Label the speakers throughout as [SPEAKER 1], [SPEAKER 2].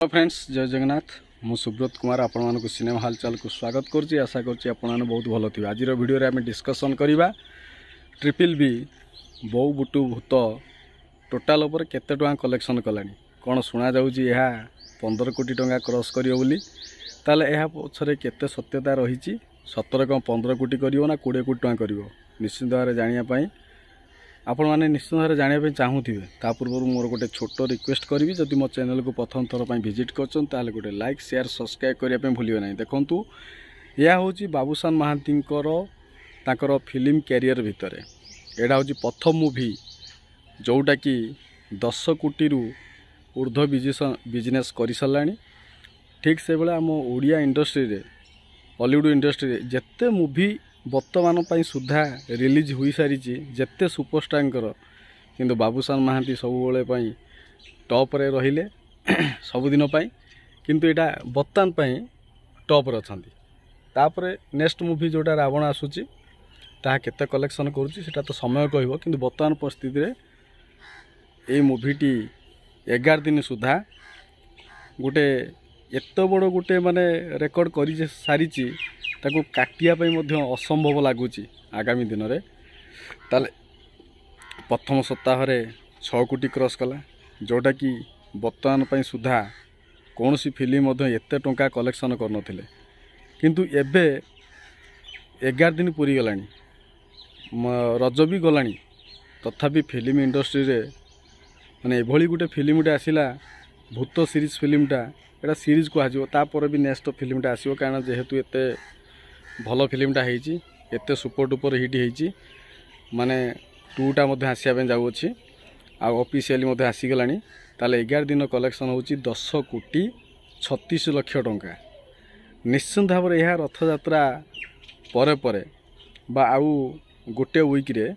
[SPEAKER 1] Friends जय जगन्नाथ मु सुब्रत कुमार आपण सिनेमा हालचाल को स्वागत करुँच आशा करुँच आपण बहुत भल थी। आज वीडियो रे आम डिस्कसन करवा ट्रिपल बी बो बुटू भूत टोटाल उपर केते टका कलेक्शन कलानी कौन शुणा जाऊँगी यह 15 कोटी टंका क्रॉस करियो बोली ताले यह पछरे केते सत्यता रही सतर कौन 15 कोटी करियो ना 20 कोटी टंका करियो निश्चित भाव में जानापी आपण मैंने निश्चित भाव में जानापी चाहूथे ता पूर्व मोर गोटे छोट रिक्वेस्ट करी जदि मो चैनल को प्रथम थर पर विजिट कर गोटे लाइक शेयर सब्सक्राइब करने भूलिए ना। देखु यह हूँ बाबूशान महांती तांकर फिल्म कैरियर भितर एटा हूँ प्रथम मूवी जोटा कि 10 कोटी ऊर्ध्व बिजनेस कर सारा ठीक से बेले आम ओडिया इंडस्ट्री रे हॉलीवुड इंडस्ट्री रे जेते मूवी वर्तमान पर सुधा रिलीज हो सारी जेते सुपरस्टार किंतु बाबूशान महांती सब टॉप रे रहिले सबुदिन किंतु एटा वर्तमान टॉप रे अछंती। तापरे नेक्स्ट मूवी जोटा रावण आसूची ता केते कलेक्शन करूची सेटा तो समय कहबो किंतु वर्तमान परिस्थिति रे ए मूवीटी 11 दिन सुधा गोटे एत बड़ गोटे माने रेकर्ड कर सारी ताको काटिया असंभव लगुच आगामी दिन में ताले प्रथम सप्ताह 6 कोटी क्रॉस कला जोटा कि वर्तमान सुधा कौन सी फिल्म एत टंका कलेक्शन कर नथिले किंतु एबे 11 दिन पूरी गलानी रज भी गलानी तथापि फिल्म इंडस्ट्री रे माने एभली गोटे फिल्मटे आसिला भूत सीरीज फिल्मटा एटा सीरीज कहुँ तापर भी नेक्स्ट फिल्मटा आसो कारण जेहेतु एत भल फिल्मटा होती एत सुपर डुपर हिट होती माने 2टा आसवाई जाऊँगी ऑफिशियली आसीगला ताले 11 दिन कलेक्शन होची 10 कोटी 36 लाख टंका। निश्चित भाव में यह रथयात्रा परे परे बा आउ गोटे वीक रे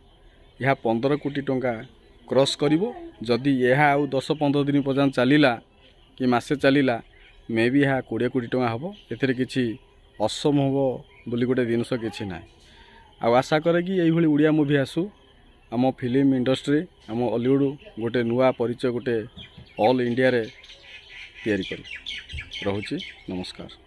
[SPEAKER 1] यह 15 कोटी टंका क्रॉस करिवो जदि यह आउ 10-15 दिन पर्यंत चलिला कि मासे चलिला मे भी यह 20 कोटी टंका हम एथिरे किछि असंभव बोली गोटे जिनस किछि ना। आशा करे कि यही उड़िया मूवी आसू आम फिल्म इंडस्ट्री आम हॉलीवुड गोटे नुआ परिचय गोटे ऑल इंडिया रे तैयारी करू। रहुछि नमस्कार।